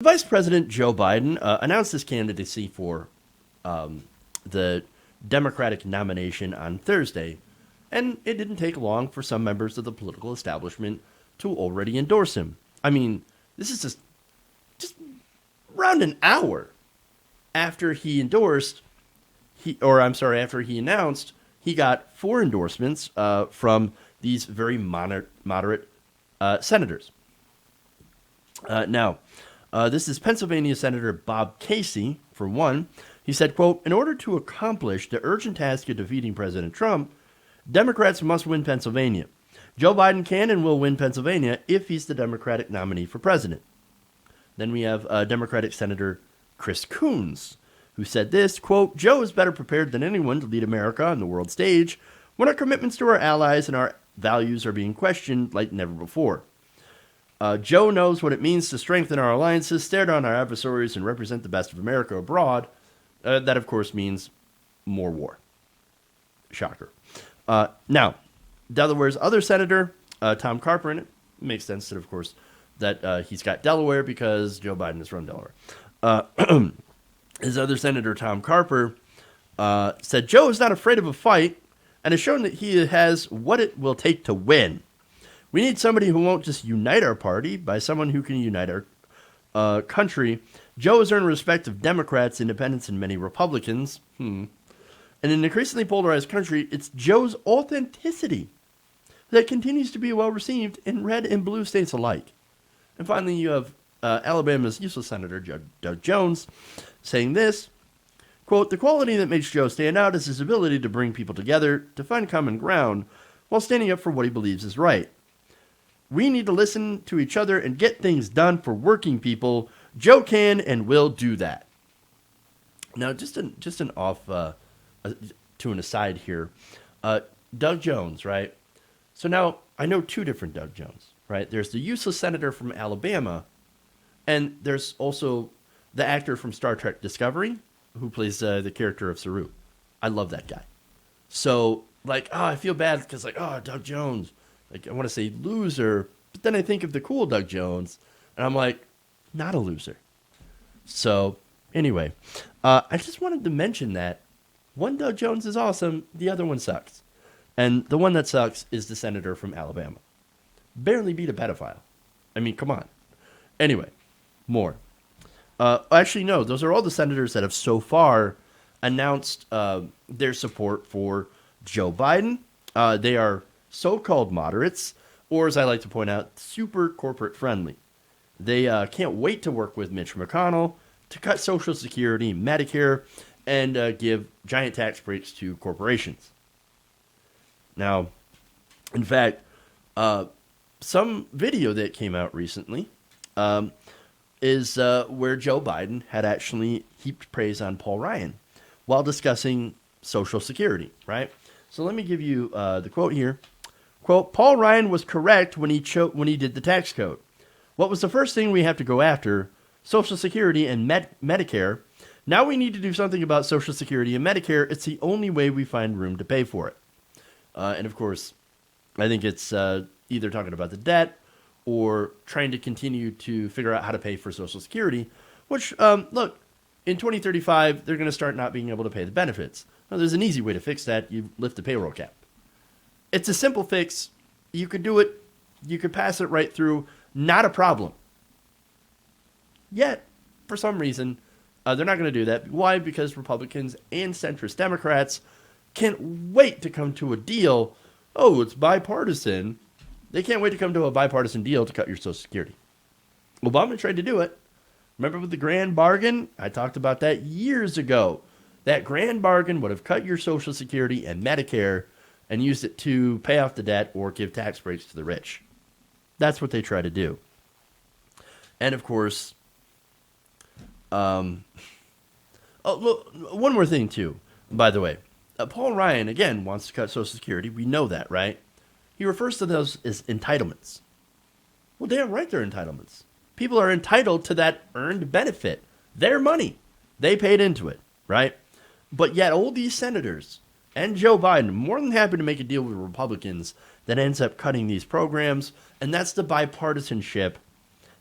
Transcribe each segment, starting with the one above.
Vice President Joe Biden announced his candidacy for the Democratic nomination on Thursday, and it didn't take long for some members of the political establishment to already endorse him. I mean, this is just around an hour after he endorsed, after he announced, he got 4 endorsements from these very moderate senators. Now, this is Pennsylvania Senator Bob Casey, for one. He said, quote, "In order to accomplish the urgent task of defeating President Trump, Democrats must win Pennsylvania. Joe Biden can and will win Pennsylvania if he's the Democratic nominee for president." Then we have Democratic Senator Chris Coons, who said this, quote, "Joe is better prepared than anyone to lead America on the world stage when our commitments to our allies and our values are being questioned like never before. Joe knows what it means to strengthen our alliances, stare down our adversaries, and represent the best of America abroad." That, of course, means more war. Shocker. Now, Delaware's other senator, Tom Carper, and it makes sense that, of course, that he's got Delaware because Joe Biden is from Delaware. His other senator, Tom Carper, said Joe is not afraid of a fight and has shown that he has what it will take to win. We need somebody who won't just unite our party, by someone who can unite our country. Joe has earned respect of Democrats, independents, and many Republicans. In an increasingly polarized country, it's Joe's authenticity that continues to be well received in red and blue states alike. And finally, you have Alabama's useless Senator Doug Jones saying this, quote, "The quality that makes Joe stand out is his ability to bring people together, to find common ground, while standing up for what he believes is right. We need to listen to each other and get things done for working people. Joe can and will do that." Now, just an off to an aside here, Doug Jones, right? So now I know 2 different Doug Jones, right? There's the useless senator from Alabama, and there's also the actor from Star Trek Discovery who plays the character of Saru. I love that guy. So I feel bad because Doug Jones. I want to say loser, but then I think of the cool Doug Jones, and I'm like, not a loser. So, anyway, I just wanted to mention that one Doug Jones is awesome, the other one sucks. And the one that sucks is the senator from Alabama. Barely beat a pedophile. I mean, come on. Anyway, more. Actually, no, those are all the senators that have so far announced their support for Joe Biden. They are so-called moderates, or as I like to point out, super corporate friendly. They can't wait to work with Mitch McConnell to cut Social Security, Medicare, and give giant tax breaks to corporations. Now, in fact, some video that came out recently is where Joe Biden had actually heaped praise on Paul Ryan while discussing Social Security, right? So let me give you the quote here. Quote, "Paul Ryan was correct when he did the tax code. What was the first thing we have to go after? Social Security and Medicare. Now we need to do something about Social Security and Medicare. It's the only way we find room to pay for it." And of course, I think it's either talking about the debt or trying to continue to figure out how to pay for Social Security, which, look, in 2035, they're going to start not being able to pay the benefits. Now, there's an easy way to fix that. You lift the payroll cap. It's a simple fix. You could do it. You could pass it right through. Not a problem. Yet, for some reason, they're not going to do that. Why? Because Republicans and centrist Democrats can't wait to come to a deal. Oh, it's bipartisan. They can't wait to come to a bipartisan deal to cut your Social Security. Obama tried to do it. Remember with the grand bargain? I talked about that years ago. That grand bargain would have cut your Social Security and Medicare and used it to pay off the debt or give tax breaks to the rich. That's what they try to do. And of course, one more thing too, by the way. Paul Ryan, again, wants to cut Social Security. We know that, right? He refers to those as entitlements. Well, damn right they're entitlements. People are entitled to that earned benefit. Their money. They paid into it, right? But yet all these senators and Joe Biden more than happy to make a deal with Republicans that ends up cutting these programs. And that's the bipartisanship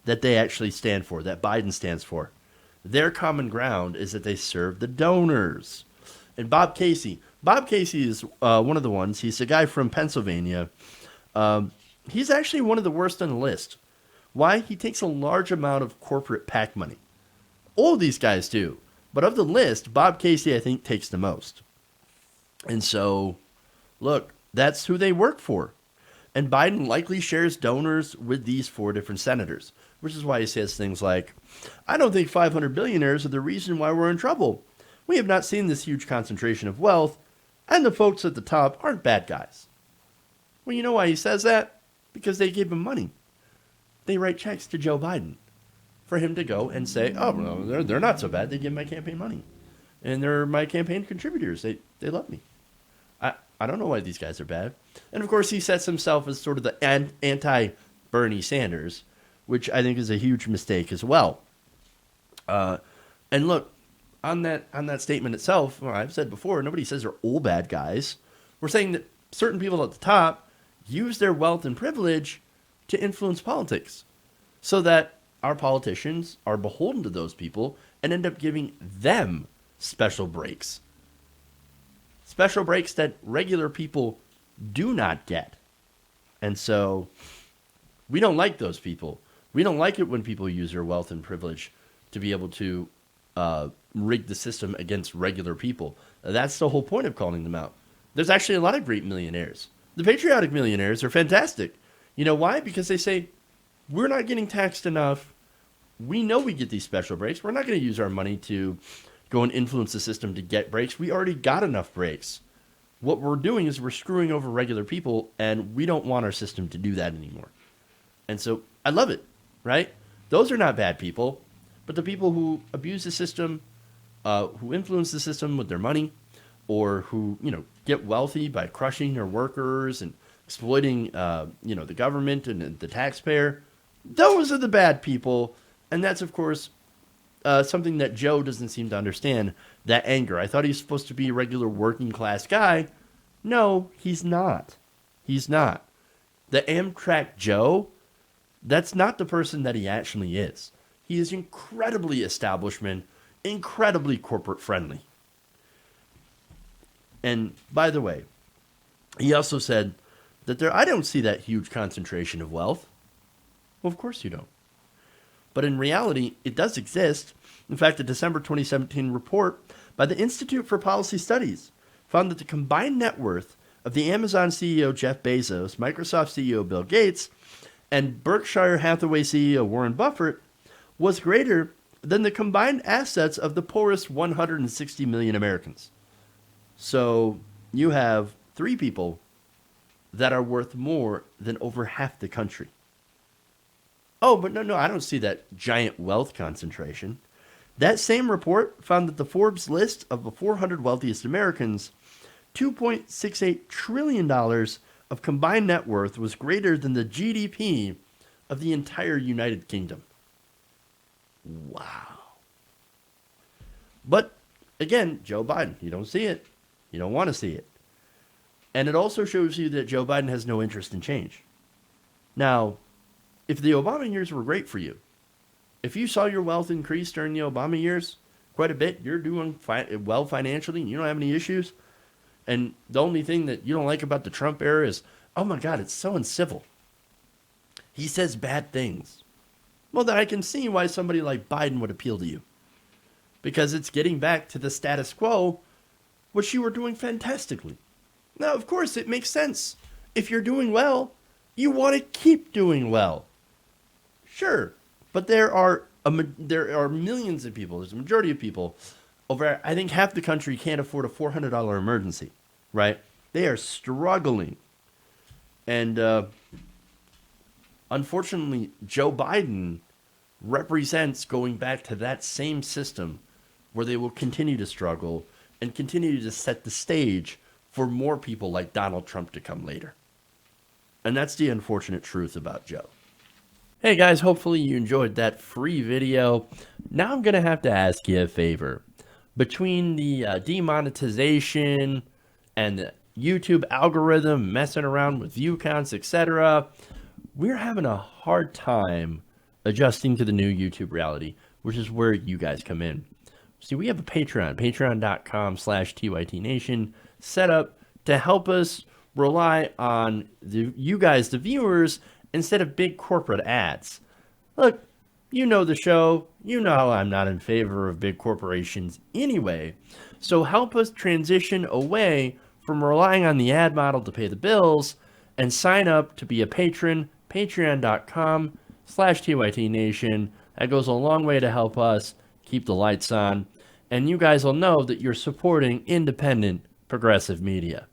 that they actually stand for, that Biden stands for. Their common ground is that they serve the donors. And Bob Casey is one of the ones. He's a guy from Pennsylvania. He's actually one of the worst on the list. Why? He takes a large amount of corporate PAC money. All of these guys do. But of the list, Bob Casey, I think, takes the most. And so, look, that's who they work for. And Biden likely shares donors with these 4 different senators, which is why he says things like, I don't think 500 billionaires are the reason why we're in trouble. We have not seen this huge concentration of wealth, and the folks at the top aren't bad guys. Well, you know why he says that? Because they gave him money. They write checks to Joe Biden for him to go and say, oh, well, they're not so bad. They give my campaign money. And they're my campaign contributors. They love me. I don't know why these guys are bad. And, of course, he sets himself as sort of the anti-Bernie Sanders, which I think is a huge mistake as well. And look, on that statement itself, well, I've said before, nobody says they're all bad guys. We're saying that certain people at the top use their wealth and privilege to influence politics so that our politicians are beholden to those people and end up giving them special breaks. Special breaks that regular people do not get. And so we don't like those people. We don't like it when people use their wealth and privilege to be able to rig the system against regular people. That's the whole point of calling them out. There's actually a lot of great millionaires. The patriotic millionaires are fantastic. You know why? Because they say, we're not getting taxed enough. We know we get these special breaks. We're not going to use our money to go and influence the system to get breaks. We already got enough breaks. What we're doing is we're screwing over regular people, and we don't want our system to do that anymore. And so I love it, right? Those are not bad people, but the people who abuse the system, who influence the system with their money, or who, get wealthy by crushing their workers and exploiting, the government and the taxpayer, those are the bad people. And that's, of course, something that Joe doesn't seem to understand, that anger. I thought he was supposed to be a regular working class guy. No, he's not. He's not. The Amtrak Joe, that's not the person that he actually is. He is incredibly establishment, incredibly corporate friendly. And by the way, he also said that I don't see that huge concentration of wealth. Well, of course you don't. But in reality, it does exist. In fact, a December 2017 report by the Institute for Policy Studies found that the combined net worth of the Amazon CEO Jeff Bezos, Microsoft CEO Bill Gates, and Berkshire Hathaway CEO Warren Buffett was greater than the combined assets of the poorest 160 million Americans. So you have 3 people that are worth more than over half the country. Oh, but no, I don't see that giant wealth concentration. That same report found that the Forbes list of the 400 wealthiest Americans, $2.68 trillion of combined net worth was greater than the GDP of the entire United Kingdom. Wow. But again, Joe Biden, you don't see it. You don't want to see it. And it also shows you that Joe Biden has no interest in change. Now, if the Obama years were great for you, if you saw your wealth increase during the Obama years quite a bit, you're doing well financially, and you don't have any issues, and the only thing that you don't like about the Trump era is, oh my God, it's so uncivil. He says bad things. Well, then I can see why somebody like Biden would appeal to you. Because it's getting back to the status quo, which you were doing fantastically. Now, of course, it makes sense. If you're doing well, you want to keep doing well. Sure, but there are millions of people, there's a majority of people, over, I think half the country can't afford a $400 emergency, right? They are struggling. And unfortunately, Joe Biden represents going back to that same system where they will continue to struggle and continue to set the stage for more people like Donald Trump to come later. And that's the unfortunate truth about Joe. Hey guys, hopefully you enjoyed that free video. Now I'm going to have to ask you a favor. Between the demonetization and the YouTube algorithm messing around with view counts, etc., we're having a hard time adjusting to the new YouTube reality, which is where you guys come in. See, we have a patreon.com/TYTNation set up to help us rely on you guys, the viewers, instead of big corporate ads. Look, you know the show. You know I'm not in favor of big corporations anyway. So help us transition away from relying on the ad model to pay the bills and sign up to be a patron, patreon.com/TYTNation. That goes a long way to help us keep the lights on. And you guys will know that you're supporting independent progressive media.